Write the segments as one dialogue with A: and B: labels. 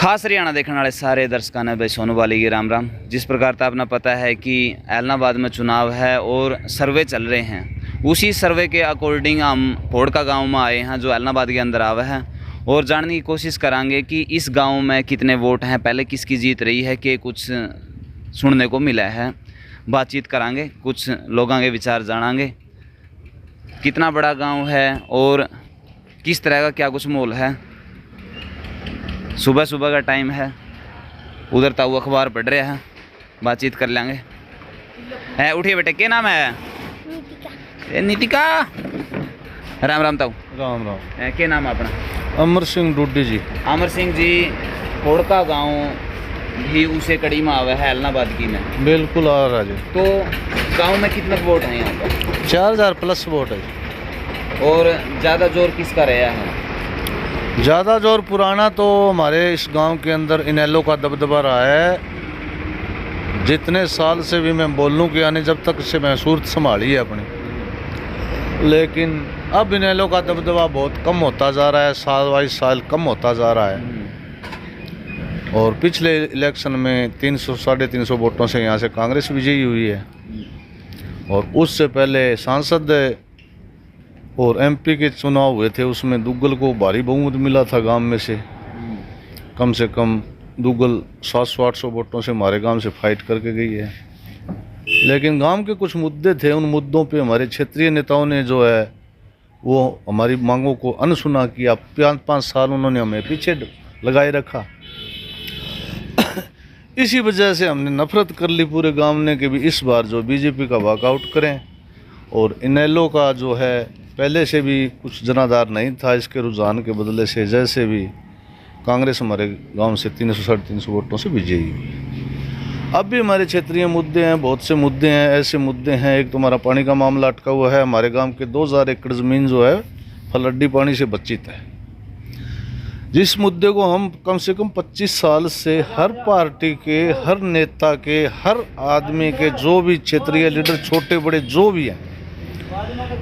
A: खास हरियाणा देखने वाले सारे दर्शकों ने भाई सोनू वाली की राम राम। जिस प्रकार तो आपने पता है कि ऐलनाबाद में चुनाव है और सर्वे चल रहे हैं, उसी सर्वे के अकॉर्डिंग हम पोड़का गांव में आए हैं जो ऐलनाबाद के अंदर आवा है और जानने की कोशिश करांगे कि इस गांव में कितने वोट हैं, पहले किसकी जीत रही है कि कुछ सुनने को मिला है। बातचीत करांगे, कुछ लोगों के विचार जानांगे, कितना बड़ा गाँव है और किस तरह का क्या कुछ माहौल है। सुबह सुबह का टाइम है, उधर ताऊ अखबार पढ़ रहे हैं, बातचीत कर लेंगे। है उठिए बेटे, क्या नाम है? नीतिका। राम राम ताऊ।
B: राम राम।
A: क्या नाम है अपना?
B: अमर सिंह डूडी जी।
A: अमर सिंह जी, पोड़का गांव भी उसे कड़ी में आवा है ऐलनाबाद की में।
B: बिल्कुल आ रहा जी।
A: तो गांव में कितने वोट हैं यहाँ पर?
B: 4000 प्लस वोट है।
A: और ज़्यादा जोर किसका रहा है?
B: ज़्यादा जोर पुराना तो हमारे इस गांव के अंदर इनेलो का दबदबा रहा है। जितने साल से भी मैं बोल लूँ कि यानी जब तक से मैं सूरत संभाली है अपनी, लेकिन अब इनेलो का दबदबा बहुत कम होता जा रहा है, साल वाइज साल कम होता जा रहा है। और पिछले इलेक्शन में 300 350 वोटों से यहाँ से कांग्रेस विजयी हुई है। और उससे पहले सांसद और एमपी के चुनाव हुए थे, उसमें दुग्गल को भारी बहुमत मिला था गांव में से कम दुग्गल 700-800 वोटों से हमारे गांव से फाइट करके गई है। लेकिन गांव के कुछ मुद्दे थे, उन मुद्दों पे हमारे क्षेत्रीय नेताओं ने जो है वो हमारी मांगों को अनसुना किया। 5 साल उन्होंने हमें पीछे लगाए रखा। इसी वजह से हमने नफरत कर ली पूरे गांव ने कि भी इस बार जो बीजेपी का वॉकआउट करें। और इनेलो का जो है पहले से भी कुछ जनाधार नहीं था, इसके रुझान के बदले से जैसे भी कांग्रेस हमारे गांव से 300-350 वोटों से विजयी हुई। अब भी हमारे क्षेत्रीय मुद्दे हैं, बहुत से मुद्दे हैं, ऐसे मुद्दे हैं। एक तो हमारा पानी का मामला अटका हुआ है। हमारे गांव के 2000 एकड़ ज़मीन जो है फलड्डी पानी से वंचित है, जिस मुद्दे को हम कम से कम 25 साल से हर पार्टी के, हर नेता के, हर आदमी के, जो भी क्षेत्रीय लीडर छोटे बड़े जो भी हैं,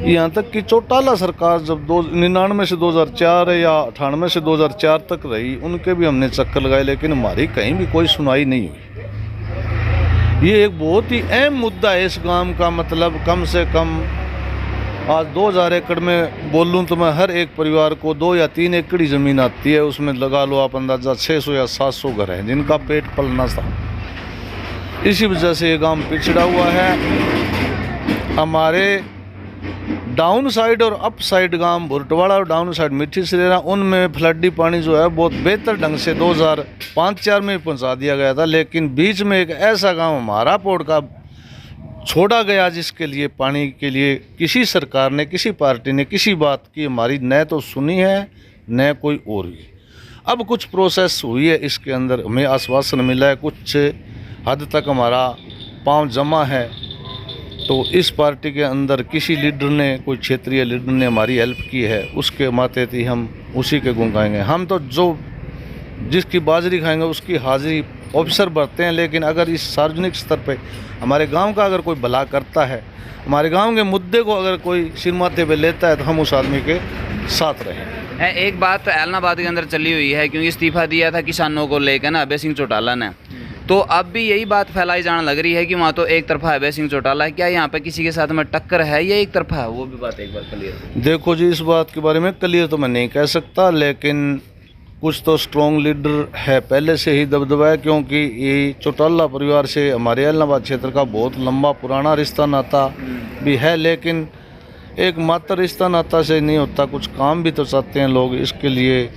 B: यहाँ तक कि चौटाला सरकार जब 99 से 2004 या 98 से 2004 तक रही, उनके भी हमने चक्कर लगाए, लेकिन हमारी कहीं भी कोई सुनाई नहीं हुई। ये एक बहुत ही अहम मुद्दा है इस गांव का। मतलब कम से कम आज 2000 एकड़ में बोलूँ तो मैं हर एक परिवार को 2 या 3 एकड़ ही ज़मीन आती है। उसमें लगा लो आप अंदाज़ा 600 या 700 घर हैं जिनका पेट पलना था। इसी वजह से ये गांव पिछड़ा हुआ है। हमारे डाउन साइड और अप साइड गांव भुरटवाड़ा और डाउन साइड मिट्टी सिरेरा, उनमें फ्लडी पानी जो है बहुत बेहतर ढंग से 2005-4 में पहुंचा दिया गया था। लेकिन बीच में एक ऐसा गांव हमारा पोड़का छोड़ा गया जिसके लिए, पानी के लिए किसी सरकार ने, किसी पार्टी ने किसी बात की हमारी न तो सुनी है न कोई और ही। अब कुछ प्रोसेस हुई है, इसके अंदर हमें आश्वासन मिला है, कुछ हद तक हमारा पाँव जमा है। तो इस पार्टी के अंदर किसी लीडर ने, कोई क्षेत्रीय लीडर ने हमारी हेल्प की है, उसके माथे थी हम उसी के गुण गाएंगे। हम तो जो जिसकी बाजरी खाएंगे उसकी हाजिरी ऑफिसर भरते हैं। लेकिन अगर इस सार्वजनिक स्तर पे हमारे गांव का अगर कोई भला करता है, हमारे गांव के मुद्दे को अगर कोई सिर माथे पे लेता है, तो हम उस आदमी के साथ रहें।
A: एक बात ऐलनाबाद के अंदर चली हुई है, क्योंकि इस्तीफा दिया था किसानों को लेकर ना अभय सिंह चौटाला ने, तो अब भी यही बात फैलाई जाने लग रही है कि वहाँ तो एक तरफा अभय सिंह चौटाला है। क्या यहाँ पे किसी के साथ में टक्कर है या एक तरफा है? वो भी बात एक बार क्लियर।
B: देखो जी, इस बात के बारे में क्लियर तो मैं नहीं कह सकता, लेकिन कुछ तो स्ट्रॉन्ग लीडर है, पहले से ही दबदबा है। क्योंकि ये चौटाला परिवार से हमारे ऐलनाबाद क्षेत्र का बहुत लंबा पुराना रिश्ता नाता भी है। लेकिन एक मात्र रिश्ता नाता से नहीं होता, कुछ काम भी तो चाहते हैं लोग, इसके लिए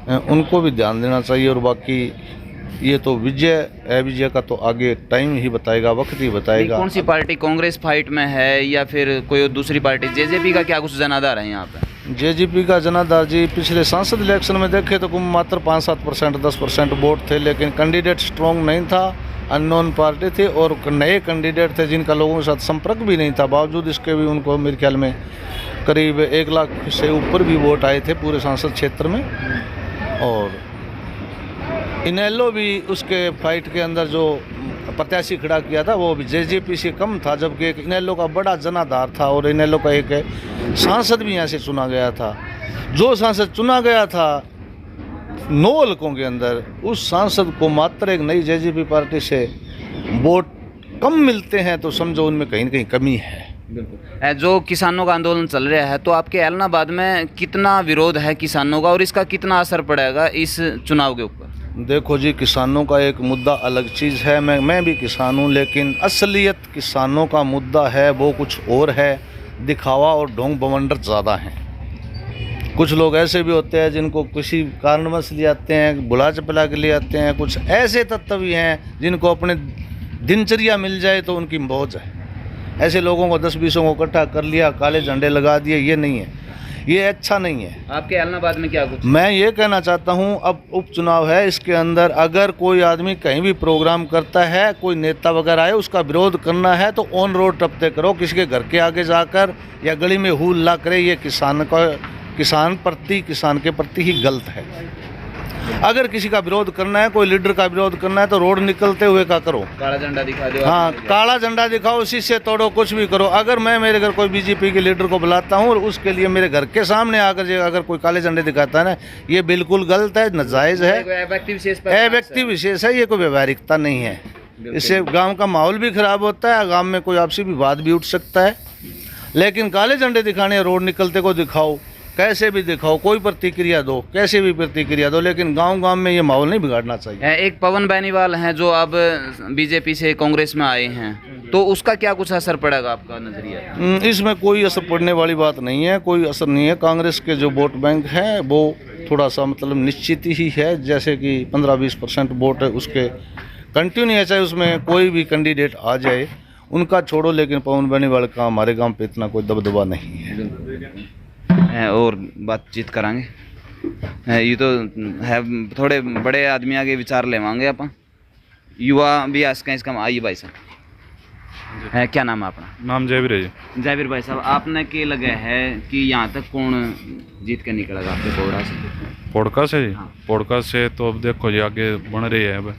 B: उनको भी ध्यान देना चाहिए। और बाकी ये तो विजय अविजय का तो आगे टाइम ही बताएगा, वक्त ही बताएगा।
A: कौन सी पार्टी कांग्रेस फाइट में है या फिर कोई दूसरी पार्टी? जेजेपी का क्या कुछ जनाधार है यहाँ पे?
B: जेजेपी का जनाधार जी पिछले सांसद इलेक्शन में देखे तो मात्र 5-7%, 10% वोट थे। लेकिन कैंडिडेट स्ट्रॉन्ग नहीं था, अननोन पार्टी थी और नए कैंडिडेट थे जिनका लोगों के साथ संपर्क भी नहीं था। बावजूद इसके भी उनको मेरे ख्याल में करीब 1 लाख से ऊपर भी वोट आए थे पूरे सांसद क्षेत्र में। और इनेलो भी उसके फाइट के अंदर जो प्रत्याशी खड़ा किया था वो भी जेजेपी से कम था, जबकि एक इनेलो का बड़ा जनाधार था और इनेलो का एक सांसद भी यहाँ से चुना गया था। जो सांसद चुना गया था 9 हलकों के अंदर उस सांसद को मात्र एक नई जेजेपी पार्टी से वोट कम मिलते हैं तो समझो उनमें कहीं न कहीं कमी है।
A: बिल्कुल। जो किसानों का आंदोलन चल रहा है तो आपके ऐलनाबाद में कितना विरोध है किसानों का और इसका कितना असर पड़ेगा इस चुनाव के ऊपर?
B: देखो जी, किसानों का एक मुद्दा अलग चीज़ है। मैं भी किसान हूँ, लेकिन असलियत किसानों का मुद्दा है वो कुछ और है। दिखावा और ढोंग बवंडर ज़्यादा हैं। कुछ लोग ऐसे भी होते हैं जिनको किसी कारणवश ले आते हैं, बुला चपला के ले आते हैं। कुछ ऐसे तत्व भी हैं जिनको अपने दिनचर्या मिल जाए तो उनकी मौज है। ऐसे लोगों को 10-20 को इकट्ठा कर लिया, काले झंडे लगा दिए, ये नहीं है, ये अच्छा नहीं है।
A: आपके ऐलनाबाद में क्या कुछ?
B: मैं ये कहना चाहता हूँ, अब उपचुनाव है, इसके अंदर अगर कोई आदमी कहीं भी प्रोग्राम करता है, कोई नेता वगैरह आए, उसका विरोध करना है तो ऑन रोड टपते करो, किसी के घर के आगे जाकर या गली में हुल्ला करे। ये किसान के प्रति ही गलत है। अगर किसी का विरोध करना है, कोई लीडर का विरोध करना है तो रोड निकलते हुए का करो, काला झंडा दिखा दो। हाँ, काला झंडा दिखाओ, उसी से तोड़ो, कुछ भी करो। अगर मैं मेरे घर कोई बीजेपी के लीडर को बुलाता हूँ और उसके लिए मेरे घर के सामने आकर अगर कोई काले झंडे दिखाता है ना, ये बिल्कुल गलत है, नाजायज़ है, व्यक्ति विशेष है, ये कोई व्यवहारिकता नहीं है। इससे गाँव का माहौल भी खराब होता है, गाँव में कोई आपसी विवाद भी उठ सकता है। लेकिन काले झंडे दिखाने, रोड निकलते को दिखाओ, कैसे भी दिखाओ, कोई प्रतिक्रिया दो, कैसे भी प्रतिक्रिया दो, लेकिन गांव में ये माहौल नहीं बिगाड़ना चाहिए।
A: एक पवन बेनीवाल हैं जो अब बीजेपी से कांग्रेस में आए हैं, तो उसका क्या कुछ असर पड़ेगा आपका नजरिया?
B: इसमें कोई असर पड़ने वाली बात नहीं है, कोई असर नहीं है। कांग्रेस के जो वोट बैंक है वो थोड़ा सा मतलब निश्चित ही है, जैसे कि 15-20% वोट है उसके कंटिन्यू है, चाहे उसमें कोई भी कैंडिडेट आ जाए, उनका छोड़ो। लेकिन पवन बेनीवाल का हमारे गाँव पे इतना कोई दबदबा नहीं है।
A: और बातचीत करांगे। ये तो है, थोड़े बड़े आदमी आगे विचार लेवांगे आप, युवा भी इसका आइए भाई साहब। है क्या नाम है अपना?
C: नाम जयवीर है जी।
A: जयवीर भाई साहब, आपने क्या लगा है कि यहाँ तक कौन जीत के निकलेगा आपके पोड़ा से?
C: पोड़का से जी?
A: हाँ।
C: पोड़का से तो अब देखो जी आगे बन रही है, अब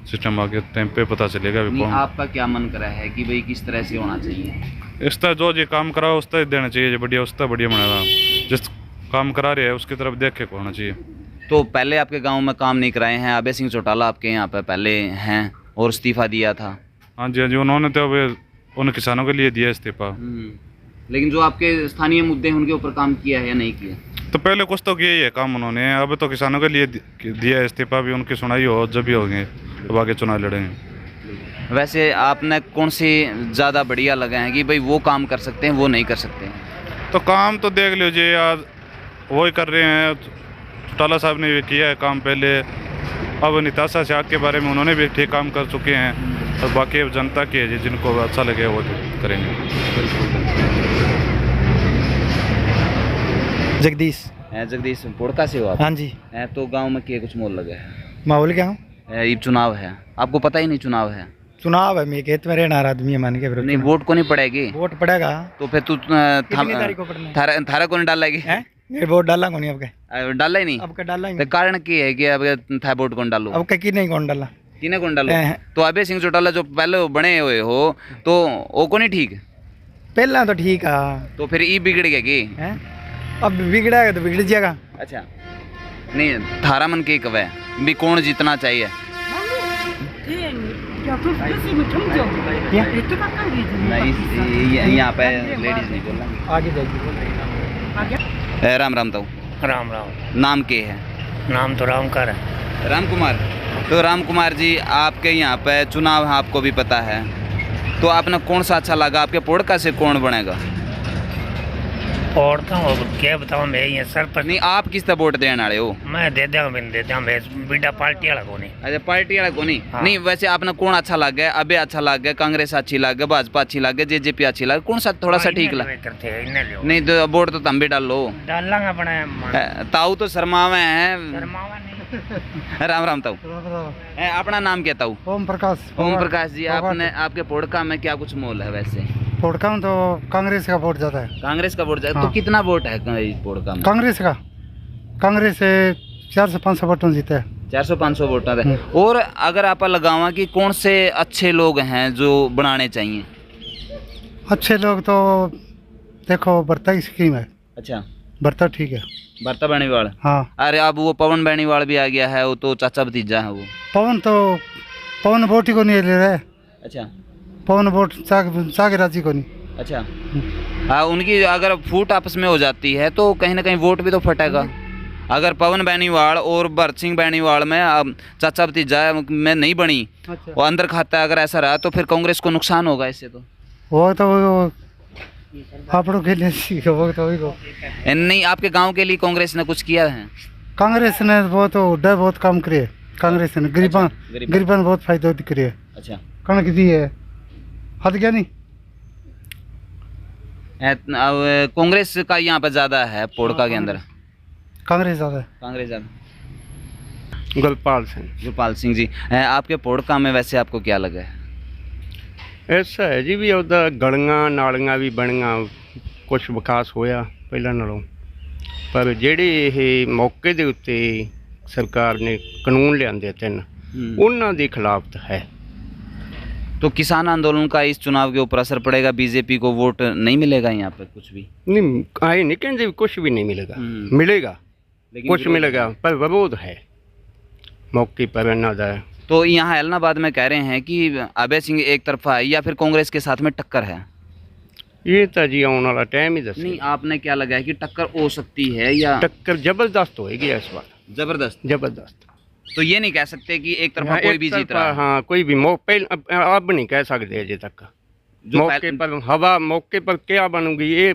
C: सिस्टम आगे टाइम पे पता चलेगा।
A: नहीं, आपका क्या मन करा है कि भाई किस तरह से होना चाहिए?
C: इस तरह जो जी काम करा उस तरह देना चाहिए, जो बढ़िया उस तरह बढ़िया बनेगा। जिस काम करा रहे है उसकी तरफ देख के होना चाहिए।
A: तो पहले आपके गांव में काम नहीं कराए हैं, अभय सिंह चौटाला आपके यहाँ पे पहले हैं और इस्तीफा दिया था।
C: हाँ जी, हाँ जी, उन्होंने तो अब उन किसानों के लिए दिया इस्तीफा।
A: लेकिन जो आपके स्थानीय मुद्दे हैं उनके ऊपर काम किया है या नहीं किया?
C: तो पहले कुछ तो किया ही है काम उन्होंने, अब तो किसानों के लिए दिया इस्तीफा भी, उनकी सुनाई हो जब भी होंगे, अब आगे चुनाव लड़ेंगे।
A: वैसे आपने कौन सी ज़्यादा बढ़िया लगा है कि भाई वो काम कर सकते हैं, वो नहीं कर सकते हैं?
C: तो काम तो देख लीजिए आज वही कर रहे हैं, चौटाला साहब ने भी किया है काम पहले, अब निताशा शाह के बारे में उन्होंने भी ठीक काम कर चुके हैं, और बाकी अब जनता के जिनको अच्छा लगे वो करेंगे।
A: जगदीश पोड़का से हो आप?
D: हाँ जी।
A: तो गांव में क्या कुछ मोल लगा है?
D: माहौल क्या हूँ?
A: ये चुनाव है, आपको पता ही नहीं चुनाव है?
D: चुनाव है, मैं खेत में रहना आदमी है, मान के
A: नहीं, वोट को नहीं पड़ेगी?
D: वोट पड़ेगा।
A: तो फिर तू
D: कितनी तारीख को पड़ना है?
A: थारा को नहीं डालेगी?
D: मेरे वोट डाला कौन आपके?
A: डाला ही नहीं?
D: अब डाला ही
A: तो कारण की है कि अब था वोट कौन डालो?
D: अब की नहीं कौन डाला?
A: किने कौन डालो? तो अभय सिंह चौटाला जो पहले बने हुए हो तो वो को नहीं ठीक?
D: पहला तो ठीक है,
A: तो फिर ये बिगड़ गया कि?
D: अब बिगड़ेगा तो बिगड़ जाएगा।
A: अच्छा, नहीं थारा मन के कब है भी कौन जीतना चाहिए? नहीं, यहाँ पे लेडीज नहीं बोल
D: आगे जाइए।
A: राम राम ताऊ।
E: राम राम।
A: नाम के है?
E: नाम तो रामकर है।
A: राम कुमार। तो राम कुमार जी, आपके यहाँ पे चुनाव है, आपको भी पता है, तो आपने कौन सा अच्छा लगा? आपके पोड़का से कौन बनेगा?
E: और क्या बताऊँ मैं, ये सर पर
A: नहीं, आप किस तरह वोट देने वाले हो?
E: मैं दे दूँ मैं बेटा पार्टी वाला को नहीं।
A: अच्छा, पार्टी वाला को नहीं?
E: हाँ।
A: नहीं, वैसे आपने कौन अच्छा लग गया? अबे अच्छा लग गया, कांग्रेस अच्छी लग गया, भाजपा अच्छी लग गया, जेजेपी अच्छी लग, कौन सा थोड़ा सा ठीक लगा? नहीं तो वोट तो तुम भी डाल लो।
E: डालेंगे अपने।
A: ताऊ तो शर्मावे हैं।
E: शर्मावा नहीं।
A: राम राम ताऊ। अपना नाम क्या ताऊ?
D: ओम प्रकाश।
A: ओम प्रकाश जी, आपने आपके पोड़का में क्या कुछ मोल है? वैसे
D: पोड़का में तो कांग्रेस का वोट ज्यादा है।
A: कांग्रेस का वोट ज्यादा?
D: हाँ।
A: तो कितना वोट है पोड़का में?
D: कांग्रेस से 400-500 वोटों जीते हैं।
A: 400-500 वोट है। और अगर आप लगावा कि कौन से अच्छे लोग हैं जो बनाने चाहिए?
D: अच्छे लोग तो देखो, बर्ता की स्कीम है।
A: अच्छा,
D: बर्ता ठीक है।
A: भरता बेनीवाल।
D: हाँ
A: अरे अब वो पवन बेनीवाल भी आ गया है, वो तो चाचा भतीजा है वो।
D: पवन वोट ही को नहीं ले रहा है।
A: अच्छा
D: पवन वोट चाके राजी को नहीं।
A: अच्छा। हाँ, उनकी अगर फूट आपस में हो जाती है तो कहीं ना कहीं वोट भी तो फटेगा। अगर पवन बेनीवाल और भरत सिंह बेनीवाल में चाचा भतीजा में नहीं बनी,
D: अच्छा।
A: वो अंदर खाता है, अगर ऐसा रहा तो फिर कांग्रेस को नुकसान होगा इससे। तो
D: वो आप लोग के लिए वो तो वही को
A: नहीं, आपके गांव के लिए कांग्रेस ने कुछ किया है?
D: कांग्रेस ने बहुत काम करे। कांग्रेस ने गरीबन बहुत फायदा करे।
A: अच्छा।
D: कणक दी है हद गया नहीं।
A: अब कांग्रेस का यहाँ पर ज्यादा है पोड़का के अंदर।
D: कांग्रेस ज्यादा है।
A: कांग्रेस ज्यादा।
F: गुरपाल सिंह।
A: गुरपाल सिंह जी, आपके पोड़का में वैसे आपको क्या लगा है?
F: ऐसा है जी भी ਉਹਦਾ ਗਲੀਆਂ ਨਾਲੀਆਂ ਵੀ ਬਣੀਆਂ, ਕੁਝ ਵਿਕਾਸ ਹੋਇਆ ਪਹਿਲਾਂ ਨਾਲੋਂ, ਪਰ ਜਿਹੜੇ ਇਹ ਮੌਕੇ ਦੇ ਉੱਤੇ ਸਰਕਾਰ ਨੇ ਕਾਨੂੰਨ ਲਿਆਂਦੇ ਤਿੰਨ, ਉਹਨਾਂ ਦੇ ਖਿਲਾਫ ਹੈ।
A: तो किसान आंदोलन का इस चुनाव के ऊपर असर पड़ेगा? बीजेपी को वोट नहीं मिलेगा यहाँ पर कुछ भी?
F: नहीं आए नहीं कहते भी कुछ भी नहीं मिलेगा, मिलेगा कुछ मिलेगा, पर विरोध है मौके पर इन्हों का।
A: तो यहाँ ऐलनाबाद में कह रहे हैं कि अभय सिंह एक तरफा है या फिर कांग्रेस के साथ में टक्कर है?
F: ये तो जी आने वाला टाइम ही दस।
A: नहीं, आपने क्या लगा है कि टक्कर हो सकती है या?
F: टक्कर जबरदस्त होएगी इस बार।
A: जबरदस्त।
F: जबरदस्त।
A: तो ये नहीं कह सकते कि एक तरफा कोई भी जीत रहा है।
F: हाँ कोई भी मौके अब नहीं कह सकते अजे तक। मौके पर हवा मौके पर क्या बनूंगी ये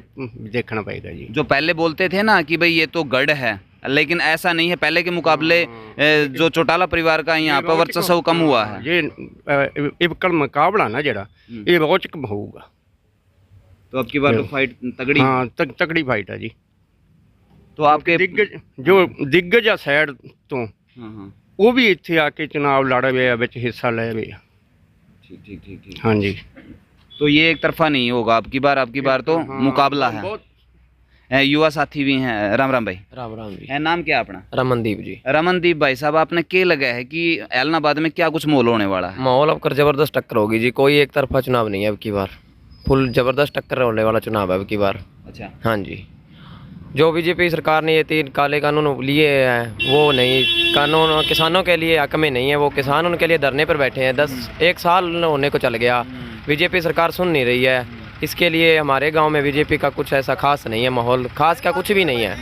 F: देखना पड़ेगा जी।
A: जो पहले बोलते थे ना कि भाई ये तो गढ़ है, लेकिन ऐसा नहीं है। पहले के मुकाबले जो चौटाला परिवार का यहाँ पर वर्चस्व कम हुआ है।
F: ये इबकल मुकाबला ना जरा ये रोचक होगा।
A: तो अब की बार तो फाइट तगड़ी।
F: हाँ तगड़ी फाइट है जी।
A: तो आपके
F: दिग्गज जो दिग्गज आ साइड तो वो भी इत्थे आके चुनाव लड़ रहे हैं, हिस्सा ले रहे हैं।
A: ठीक ठीक ठीक ठीक।
F: हाँ जी।
A: तो ये एक तरफा नहीं होगा अब की बार तो मुकाबला है। युवा साथी भी हैं। राम राम भाई।
G: राम राम जी।
A: नाम क्या अपना?
G: रमनदीप जी।
A: रमनदीप भाई साहब, आपने क्या लगा है कि ऐलनाबाद में क्या कुछ माहौल होने वाला है?
G: माहौल अब कर जबरदस्त टक्कर होगी जी, कोई एक तरफा चुनाव नहीं है अब की बार, फुल जबरदस्त टक्कर होने वाला चुनाव है अब की बार।
A: अच्छा।
G: हाँ जी। जो बीजेपी सरकार ने ये 3 काले कानून लिए हैं वो नहीं, कानून किसानों के लिए हक में नहीं है, वो किसान उनके लिए धरने पर बैठे हैं। 1 साल होने को चल गया, बीजेपी सरकार सुन नहीं रही है। इसके लिए हमारे गांव में बीजेपी का कुछ ऐसा खास नहीं है, माहौल खास का कुछ भी नहीं है।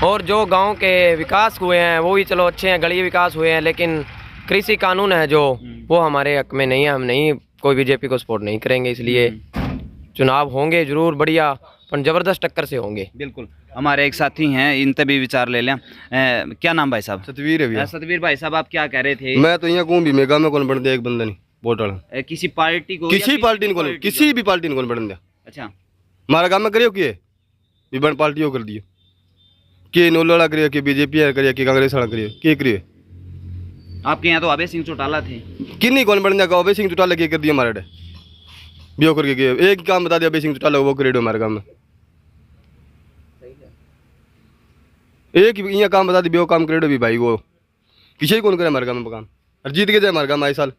G: और जो गांव के विकास हुए हैं वो भी चलो अच्छे हैं, गली विकास हुए हैं, लेकिन कृषि कानून है जो वो हमारे हक में नहीं है। हम नहीं कोई बीजेपी को सपोर्ट नहीं करेंगे, इसलिए चुनाव होंगे जरूर बढ़िया, पर जबरदस्त टक्कर से होंगे।
A: बिल्कुल। हमारे एक साथी हैं, इनसे भी विचार ले लें। क्या नाम भाई साहब?
H: सतवीर है भैया।
A: सतवीर भाई साहब, आप क्या कह रहे थे?
H: मैं तो यहाँ कहूँ भी मेगा में कौन बढ़ दिया एक बंदा नहीं वोट वाला,
A: किसी पार्टी को?
H: किसी पार्टी ने कौन, किसी भी पार्टी ने कौन बढ़ दिया।
A: अच्छा।
H: हमारा काम में करियो किए विभिन्न पार्टियों कर दिए कि नोल वाला करिए कि बीजेपी करिए कि कांग्रेस वाला करिए के करिए।
A: आपके यहाँ तो अभय सिंह चौटाला थे।
H: किन्नी कौन बढ़ दिया? अभय सिंह चौटाला के कर दिया हमारे डे बियो करके किए। एक ही काम बता दिया अभय सिंह चौटाला वो करिए हमारे काम में। एक ही यहाँ काम बता दी बियो काम करेडो भी भाई, वो किसी कौन करे हमारे काम में काम, और जीत के जाए हमारे काम आए साल।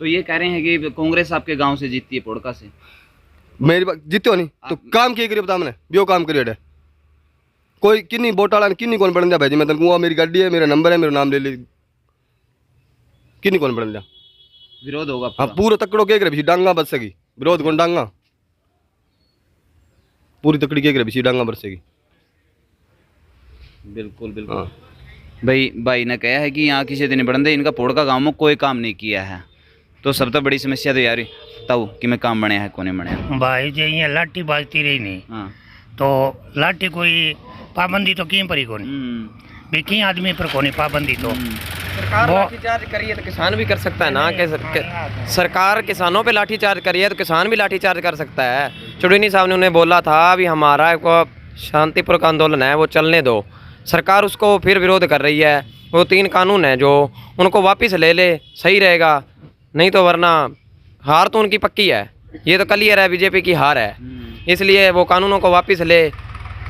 A: तो ये कह रहे हैं कि कांग्रेस आपके गांव से जीतती है पोड़का से?
H: मेरी बात जीते हो नहीं तो काम किए करिए बता मैंने बियो काम करिए। कोई किन्नी वोट वाला किन्नी कौन बढ़ दिया भाई जी, मैं तेन मेरी गाड़ी है, मेरा नंबर है, मेरा नाम ले ली, किन्नी कौन बढ़ दिया।
A: विरोध होगा
H: हाँ पूरा तकड़ो के करे डांगा बरसेगी, विरोध कौन डांगा पूरी तकड़ी के करे डांगा बरसेगी।
A: बिल्कुल बिल्कुल। भाई ने कहा है कि यहाँ किसी दिन बढ़े इनका पोड़का गाँव में कोई काम नहीं किया है, तो सब तो बड़ी समस्या तो यार तब कि मैं काम बने है कोने बने
E: भाई जो ये लाठी बाजती रही नहीं।
A: हाँ।
E: तो लाठी कोई पाबंदी तो क्यों परी कोनी भी की आदमी पर कोनी पाबंदी। तो
G: सरकार लाठीचार्ज करिए तो किसान भी कर सकता है ना, कि सरकार किसानों पे लाठीचार्ज करिए तो किसान भी लाठीचार्ज कर सकता है। चुड़ैनी साहब ने उन्हें बोला था अभी हमारा शांतिपूर्वक आंदोलन है वो चलने दो, सरकार उसको फिर विरोध कर रही है। वो 3 कानून हैं जो उनको वापस ले ले सही रहेगा, नहीं तो वरना हार तो उनकी पक्की है, ये तो क्लियर है बीजेपी की हार है। इसलिए वो कानूनों को वापस ले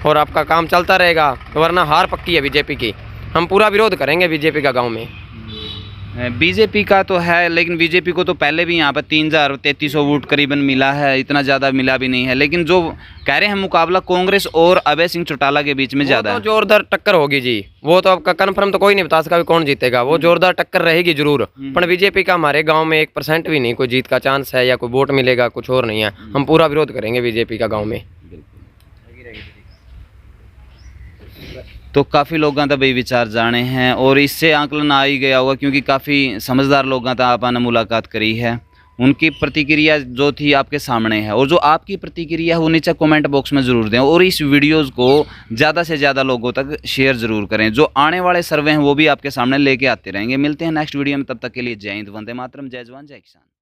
G: और आपका काम चलता रहेगा, वरना हार पक्की है बीजेपी की। हम पूरा विरोध करेंगे बीजेपी का गांव में।
A: बीजेपी का तो है, लेकिन बीजेपी को तो पहले भी यहाँ पर 3,3300 वोट करीबन मिला है, इतना ज़्यादा मिला भी नहीं है। लेकिन जो कह रहे हैं मुकाबला कांग्रेस और अभय सिंह चौटाला के बीच में ज़्यादा
G: वो
A: है।
G: तो जोरदार टक्कर होगी जी, वो तो आपका कन्फर्म तो कोई नहीं बता सका भी कौन जीतेगा, वो जोरदार टक्कर रहेगी जरूर। पर बीजेपी का हमारे गांव में 1% भी नहीं कोई जीत का चांस है या कोई वोट मिलेगा, कुछ और नहीं है। हम पूरा विरोध करेंगे बीजेपी का गाँव में।
A: तो काफ़ी लोगों का भाई विचार जाने हैं और इससे आंकलन आ ही गया होगा, क्योंकि काफ़ी समझदार लोगों का आपने मुलाकात करी है। उनकी प्रतिक्रिया जो थी आपके सामने है, और जो आपकी प्रतिक्रिया है वो नीचे कमेंट बॉक्स में ज़रूर दें, और इस वीडियोज़ को ज़्यादा से ज़्यादा लोगों तक शेयर ज़रूर करें। जो आने वाले सर्वे हैं वो भी आपके सामने लेके आते रहेंगे। मिलते हैं नेक्स्ट वीडियो में, तब तक के लिए जय हिंद, वंदे मातरम, जय जवान जय किसान।